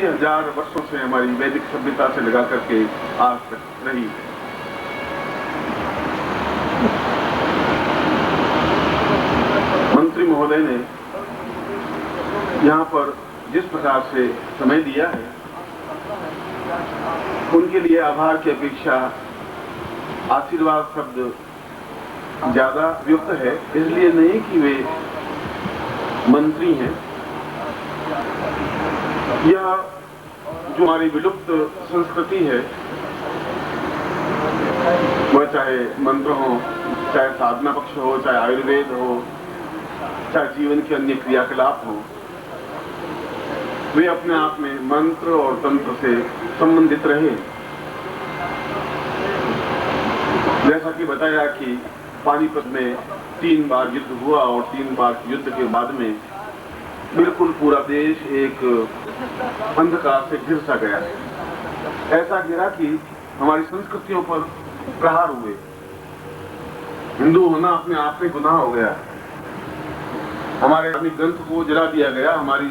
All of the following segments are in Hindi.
हजार वर्षों से हमारी वैदिक सभ्यता से लगा करके आज तक रही है। मंत्री महोदय ने यहाँ पर जिस प्रकार से समय दिया है, उनके लिए आभार की अपेक्षा आशीर्वाद शब्द ज्यादा उपयुक्त है। इसलिए नहीं कि वे मंत्री हैं, यह जो हमारी विलुप्त संस्कृति है, वह चाहे मंत्र हो, चाहे साधना पक्ष हो, चाहे आयुर्वेद हो, चाहे जीवन के अन्य क्रियाकलाप हो, वे अपने आप में मंत्र और तंत्र से संबंधित रहे। जैसा कि बताया कि पानीपत में 3 बार युद्ध हुआ और 3 बार युद्ध के बाद में बिल्कुल पूरा देश एक अंधकार से घिर सा गया। ऐसा गिरा कि हमारी संस्कृतियों पर प्रहार हुए। हिंदू होना अपने आप में गुनाह हो गया। हमारे धार्मिक ग्रंथ को जला दिया गया, हमारी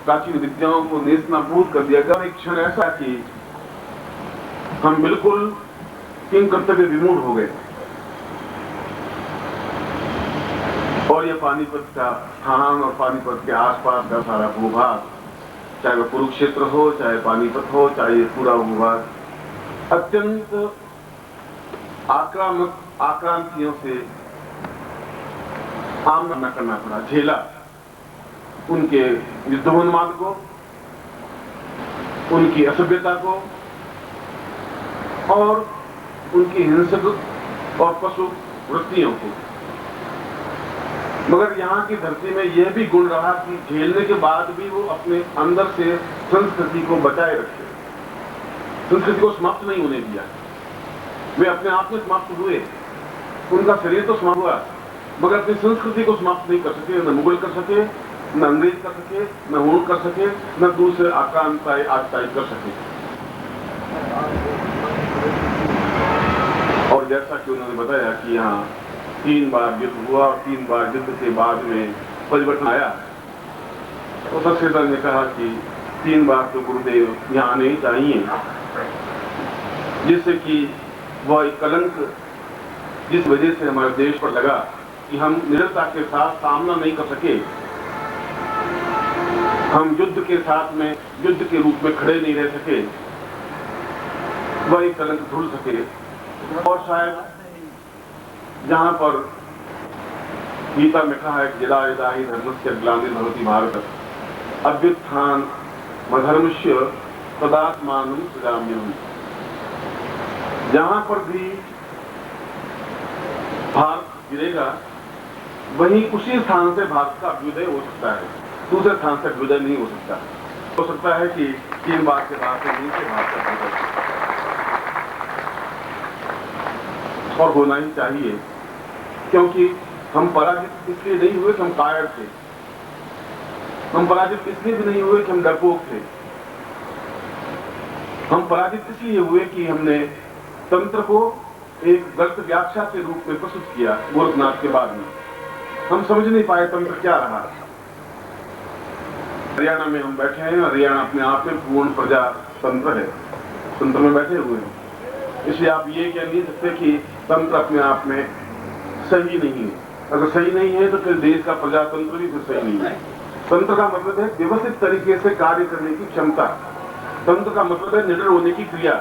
प्राचीन विद्याओं को नेस्तनाबूद कर दिया गया। एक क्षण ऐसा कि हम बिल्कुल किंग कर्तव्य विमूढ़ हो गए। और यह पानीपत का स्थान और पानीपत के आसपास का सारा भूभाग, चाहे वह कुरुक्षेत्र हो, चाहे पानीपत हो, चाहे पूरा भूभाग, अत्यंत आक्रामक आक्रांतियों से सामना करना पड़ा, झेला। उनके युद्धोन्माद को, उनकी असभ्यता को और उनकी हिंसक और पशु वृत्तियों को। मगर यहाँ की धरती में यह भी गुण रहा कि झेलने के बाद भी वो अपने अंदर से संस्कृति को बचाए रखे, संस्कृति को समाप्त नहीं होने दिया। वे अपने आप में समाप्त हुए, उनका शरीर तो समाप्त हुआ, मगर अपनी संस्कृति को समाप्त नहीं कर सके। न मुगल कर सके, न अंग्रेज कर सके, न हुण कर सके, न दूसरे आक्रांताई आगताई कर सके। और जैसा कि उन्होंने बताया कि यहाँ 3 बार युद्ध हुआ और 3 बार युद्ध के बाद में परिवर्तन आया, तो सक्सेना ने कहा कि 3 बार तो गुरुदेव यहाँ आने ही चाहिए, जिससे कि वह एक कलंक जिस वजह से हमारे देश पर लगा कि हम निरंतरता के साथ सामना नहीं कर सके, हम युद्ध के साथ में युद्ध के रूप में खड़े नहीं रह सके, वह एक कलंक धुल सके। और शायद जहां पर गीता में कहा है कि यदा यदा हि धर्मस्य ग्लानिर्भवति भारत अभ्युत्थान मधर्मस्य तदात्मानं सृजाम्यहम्। जहां पर भी भारत गिरेगा, वहीं उसी स्थान से भारत का अभ्युदय हो सकता है, दूसरे स्थान से अभ्युदय नहीं हो सकता। हो सकता है कि 3 बार के बाद से नीचे भारत का अभ्युदय, और होना ही चाहिए, क्योंकि हम पराजित इसलिए नहीं हुए कि हम कायर थे, हम पराजित इसलिए भी नहीं हुए कि हम डरपोक थे, हम पराजित इसलिए हुए कि हमने तंत्र को एक गलत व्याख्या के रूप में प्रस्तुत किया। गोरखनाथ के बाद में हम समझ नहीं पाए तंत्र क्या रहा। हरियाणा में हम बैठे हैं, हरियाणा अपने आप में पूर्ण प्रजा तंत्र है, तंत्र में बैठे हुए हैं। इसलिए आप ये कह नहीं सकते कि तंत्र अपने आप में सही नहीं है। अगर सही नहीं है तो फिर देश का प्रजातंत्र भी फिर सही नहीं है। तंत्र का मतलब है व्यवस्थित तरीके से कार्य करने की क्षमता, तंत्र का मतलब है निडर होने की क्रिया,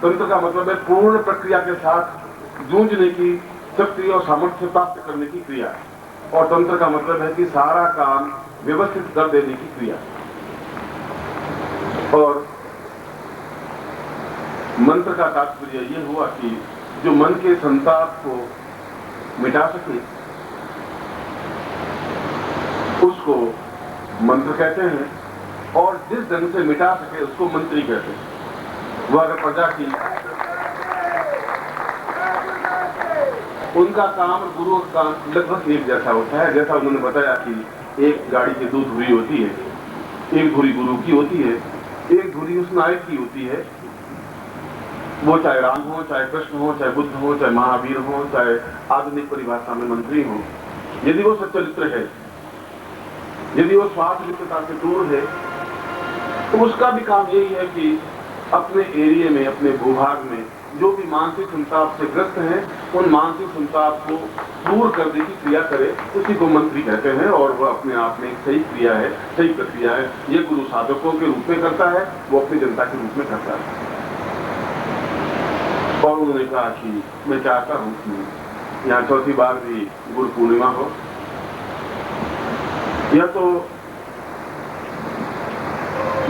तंत्र का मतलब है पूर्ण प्रक्रिया के साथ जूझने की शक्ति और सामर्थ्य प्राप्त करने की क्रिया, और तंत्र का मतलब है कि सारा काम व्यवस्थित कर देने की क्रिया। और मंत्र का तात्पर्य यह हुआ कि जो मन के संताप को मिटा सके उसको मंत्र कहते हैं, और जिस ढंग से मिटा सके उसको मंत्री कहते हैं। वह अगर प्रजा की उनका काम और गुरु का काम लगभग एक जैसा होता है। जैसा उन्होंने बताया कि एक गाड़ी की 2 धुरी होती है, एक धुरी गुरु की होती है, एक धुरी उस नायक की होती है। वो चाहे राम हो, चाहे कृष्ण हो, चाहे बुद्ध हो, चाहे महावीर हो, चाहे आधुनिक परिभाषा में मंत्री हो, यदि वो सच्चरित्र है, यदि वो स्वार्थ लिप्तता से दूर है, तो उसका भी काम यही है कि अपने एरिया में, अपने भूभाग में जो भी मानसिक संताप से ग्रस्त हैं, उन मानसिक संताप को दूर करने की क्रिया करे। उसी को मंत्री कहते हैं और वह अपने आप में एक सही क्रिया है, सही प्रक्रिया है। ये गुरु साधकों के रूप में करता है, वो अपनी जनता के रूप में करता है। और उन्होंने कहा कि मैं चाहता हूं कि यहाँ चौथी बार भी गुरु पूर्णिमा हो। यह तो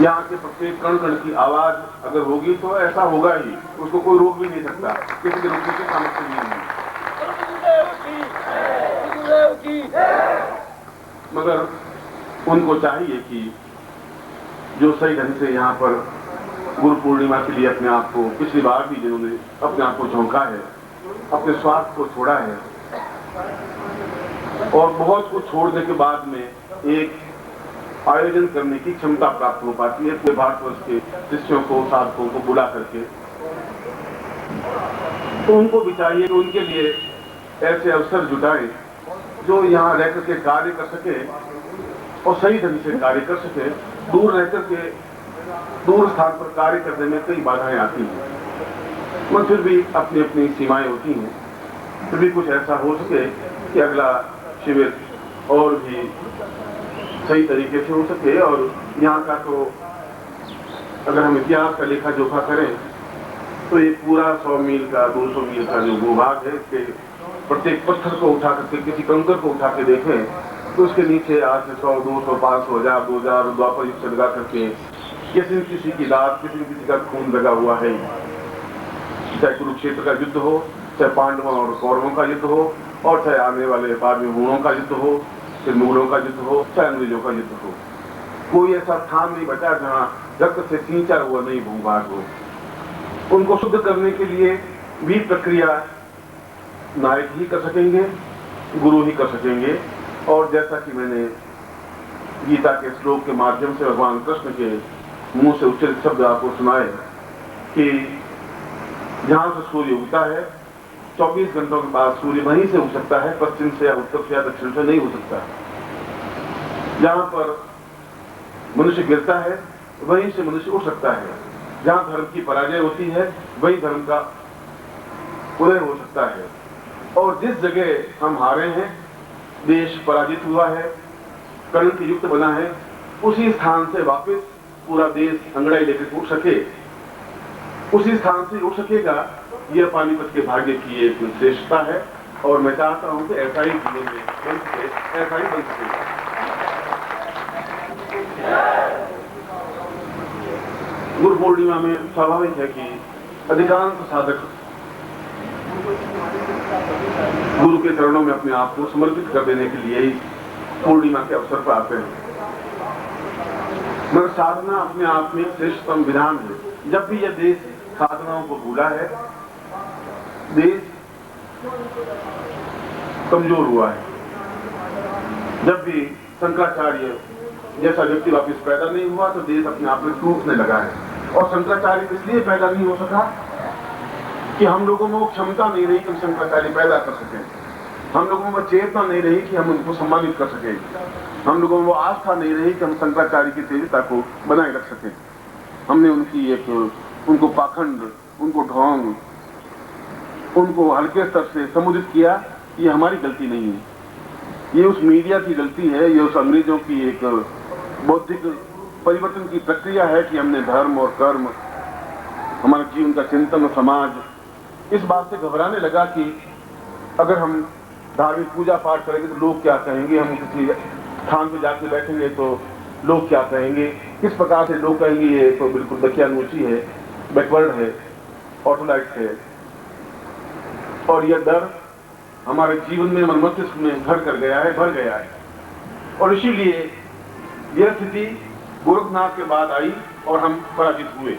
यहाँ के प्रत्येक कण कण की आवाज अगर होगी तो ऐसा होगा ही, उसको कोई रोक भी नहीं सकता, किसी के रोकने की सामर्थ्य भी नहीं। मगर उनको चाहिए कि जो सही ढंग से यहाँ पर गुरु पूर्णिमा के लिए अपने आप को, पिछली बार भी जिन्होंने अपने आप को झोंका है, अपने स्वार्थ को छोड़ा है और बहुत कुछ छोड़ने के बाद में एक आयोजन करने की क्षमता प्राप्त हो पाती है पूरे भारतवर्ष के शिष्यों को, साधकों को बुला करके। तो उनको भी चाहिए कि उनके लिए ऐसे अवसर जुटाएं जो यहाँ रह करके कार्य कर सके और सही ढंग से कार्य कर सके। दूर रह करके दूर स्थान पर कार्य करने में कई बाधाएं आती हैं, मगर फिर भी अपनी अपनी सीमाएं होती हैं। फिर भी कुछ ऐसा हो सके कि अगला शिविर और भी सही तरीके से हो सके। और यहाँ का तो अगर हम इतिहास का लेखा जोखा करें तो ये पूरा 100 मील का, 200 मील का जो भूभाग है, इसके प्रत्येक पत्थर को उठा करके, किसी कंकर को उठा के देखें तो उसके नीचे आज से 100, 200, 500, 1000, 2000 द्वापर युग से लगा करके किसी न किसी की लाश, किसी न किसी का खून लगा हुआ है। चाहे कुरुक्षेत्र का युद्ध हो, चाहे पांडवों और कौरवों का युद्ध हो, और चाहे आने वाले बाद में हूणों का युद्ध हो, फिर मुगलों का युद्ध हो, चाहे अंग्रेजों का युद्ध हो, कोई ऐसा स्थान नहीं बचा जहां रक्त से सींचा हुआ नहीं भूभाग हो। उनको शुद्ध करने के लिए भी प्रक्रिया नायक ही कर सकेंगे, गुरु ही कर सकेंगे। और जैसा कि मैंने गीता के श्लोक के माध्यम से भगवान कृष्ण के मुंह से उच्चरित शब्द आपको सुनाए कि जहां से सूर्य उगता है 24 घंटों के बाद सूर्य वहीं से उग सकता है, पश्चिम से या उत्तर से या दक्षिण से नहीं हो सकता। जहां पर मनुष्य गिरता है वहीं से मनुष्य उठ सकता है। जहां धर्म की पराजय होती है वहीं धर्म का उदय हो सकता है। और जिस जगह हम हारे हैं, देश पराजित हुआ है, कलंक युक्त बना है, उसी स्थान से वापस पूरा देश अंगड़ाई लेकर उठ सके, उसी स्थान से उठ सकेगा, यह पानीपत के भाग्य की एक श्रेष्ठता है। और मैं चाहता हूं कि ऐसा ही जीवन में बन सके, ऐसा ही बन सकेगा। गुरु पूर्णिमा में स्वाभाविक है कि अधिकांश साधक गुरु के चरणों में अपने आप को समर्पित कर देने के लिए ही पूर्णिमा के अवसर पर आते हैं। मगर साधना अपने आप में श्रेष्ठतम विधान है। जब भी यह देश साधनाओं को भूला है, देश कमजोर हुआ है। जब भी शंकराचार्य जैसा व्यक्ति वापिस पैदा नहीं हुआ तो देश अपने आप में टूटने लगा है। और शंकराचार्य इसलिए पैदा नहीं हो सका कि हम लोगों में वो क्षमता नहीं रही कि हम शंकराचार्य पैदा कर सकें, हम लोगों में चेतना नहीं रही कि हम उनको सम्मानित कर सकें, हम लोगों में वो आस्था नहीं रही कि हम शंकराचार्य की तेजता को बनाए रख सकें। हमने उनकी उनको पाखंड, उनको ढोंग, उनको हल्के स्तर से समुदित किया। ये हमारी गलती नहीं है, ये उस मीडिया की गलती है, ये उस अंग्रेजों की एक बौद्धिक परिवर्तन की प्रक्रिया है कि हमने धर्म और कर्म, हमारे जीवन का चिंतन और समाज इस बात से घबराने लगा कि अगर हम धार्मिक पूजा पाठ करेंगे तो लोग क्या कहेंगे, हम किसी स्थान पर जाके बैठेंगे तो लोग क्या कहेंगे, किस प्रकार से लोग कहेंगे ये तो बिल्कुल दकियानूची है, बैकवर्ड है, ऑर्थोडॉक्स है। और यह डर हमारे जीवन में, हमारे मस्तिष्क में घर कर गया है, भर गया है। और इसीलिए यह स्थिति गोरखनाथ के बाद आई और हम पराजित हुए।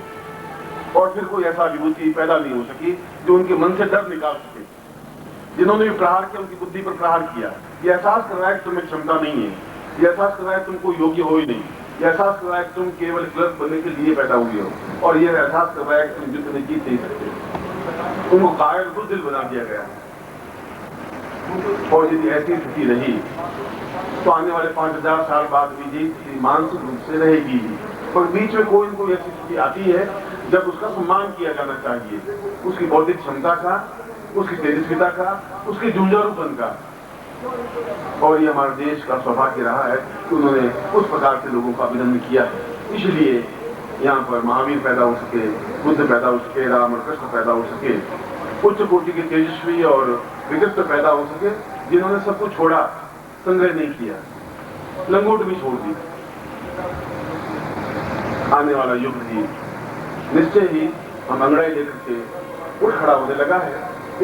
और फिर कोई ऐसा विभूति पैदा नहीं हो सकी जो उनके मन से डर निकाल सके। जिन्होंने भी प्रहार किया उनकी बुद्धि पर प्रहार किया। यह एहसास कर रहा है कि तुम्हें क्षमता नहीं है, यह एहसास कर रहा है तुम कोई योग्य हो ही नहीं, यह एहसास कर रहा है कि तुम केवल क्लर्क बनने के लिए पैदा हुए हो, और यह एहसास कर रहा है कि तुम युद्ध में जीत नहीं सकते। तुमको कायर बुद्धिल बना दिया गया। और यदि ऐसी स्थिति रही तो आने वाले 5000 साल बाद भी यही स्थिति मानसिक रूप से रहेगी। पर बीच में कोई न कोई ऐसी स्थिति आती है जब उसका सम्मान किया जाना चाहिए, उसकी बौद्धिक क्षमता का, उसकी तेजस्विता का, उसके जुझारूपन का। और ये हमारे देश का सौभाग्य रहा है कि उन्होंने उस प्रकार से लोगों का अभिनंदन किया है। इसलिए यहाँ पर महावीर पैदा हो सके, बुद्ध पैदा हो सके, राम और कृष्ण पैदा हो सके, उच्च कोटि के तेजस्वी और विशिष्ट पैदा हो सके, जिन्होंने सब कुछ छोड़ा, संग्रह नहीं किया, लंगोट भी छोड़ दी। आने वाला युग भी निश्चय ही हम अंग्रेज लेकर के उठ खड़ा होने लगा है।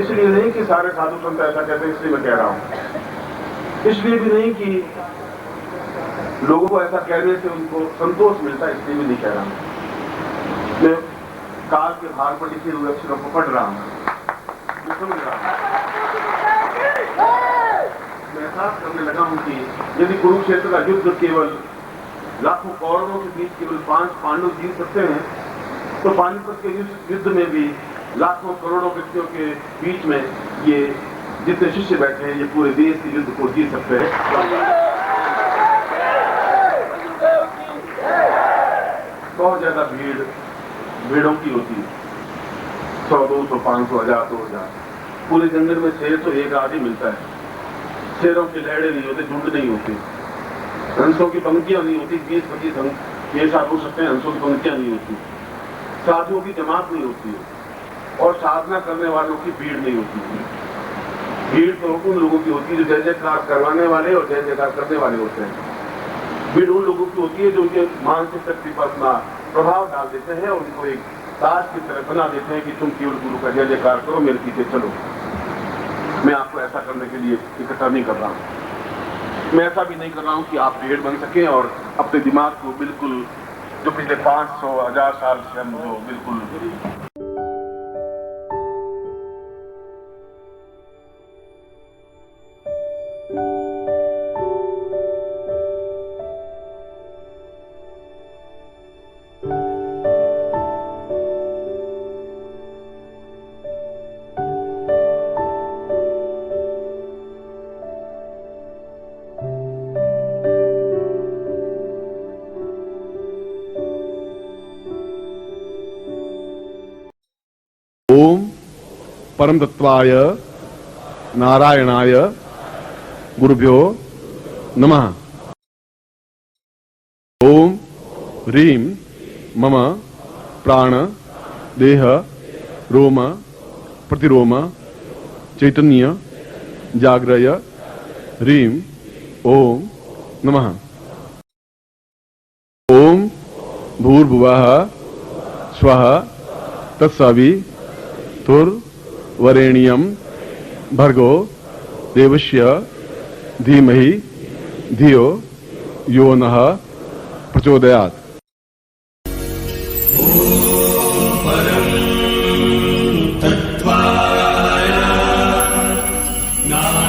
इसलिए नहीं कि सारे साधु संत ऐसा कहते हैं इसलिए मैं कह रहा हूं, इसलिए भी नहीं कि लोगों को ऐसा कहने से उनको संतोष मिलता है, इसलिए भी नहीं कह रहा हूं। मैं काल के भार पर लिखे हुए अक्षरों को पढ़ रहा हूं, मैं समझ रहा हूं, मैं एहसास करने लगा हूं कि यदि कुरुक्षेत्र का युद्ध केवल लाखों कौरवों के बीच केवल 5 पांडव जीत सकते हैं, तो पानीपत के युद्ध में भी लाखों करोड़ों व्यक्तियों के बीच में ये जितने शिष्य बैठे हैं, ये पूरे देश के युद्ध को जीत सकते हैं। बहुत ज्यादा भीड़ों की होती है, 100, 200, 500, 1000, 2000। पूरे जंगल में शेर तो एक आदमी मिलता है। शेरों के लहड़े नहीं होते, झुंड नहीं होते, हंसों की पंक्तियां नहीं होती, 20-25 ये साधु सकते हैं, हंसों की पंक्तियां नहीं होती, साधुओं की जमात नहीं होती है, और साधना करने वालों की भीड़ नहीं होती है। भीड़ तो उन लोगों की होती है जो जय जयकार करवाने वाले और जय जयकार करने वाले होते हैं। भीड़ उन लोगों की होती है जो उनके मानसिक शक्ति पर अपना प्रभाव डाल देते हैं और उनको एक ताज की तरह बना देते हैं कि तुम केवल गुरु का जय जयकार करो, मेरे पीछे चलो। मैं आपको ऐसा करने के लिए इकट्ठा नहीं कर रहा हूं, मैं ऐसा भी नहीं कर रहा हूं कि आप भीड़ बन सकें और अपने दिमाग को बिल्कुल जो पिछले 500, 1000 साल से हम जो बिल्कुल ओम परम तत्वाय नारायणाय गुरुभ्यो नमः। ओम ह्रीं मम प्राण देह रोम प्रतिरोम चैतन्य जाग्रय ह्रीं ओम नमः। ओम भूर्भुवः स्वः तत्सवितुर्वरेण्यं भर्गो देवस्य धीमहि धियो यो नः प्रचोदयात्। परं तत्त्वाय नारायणाय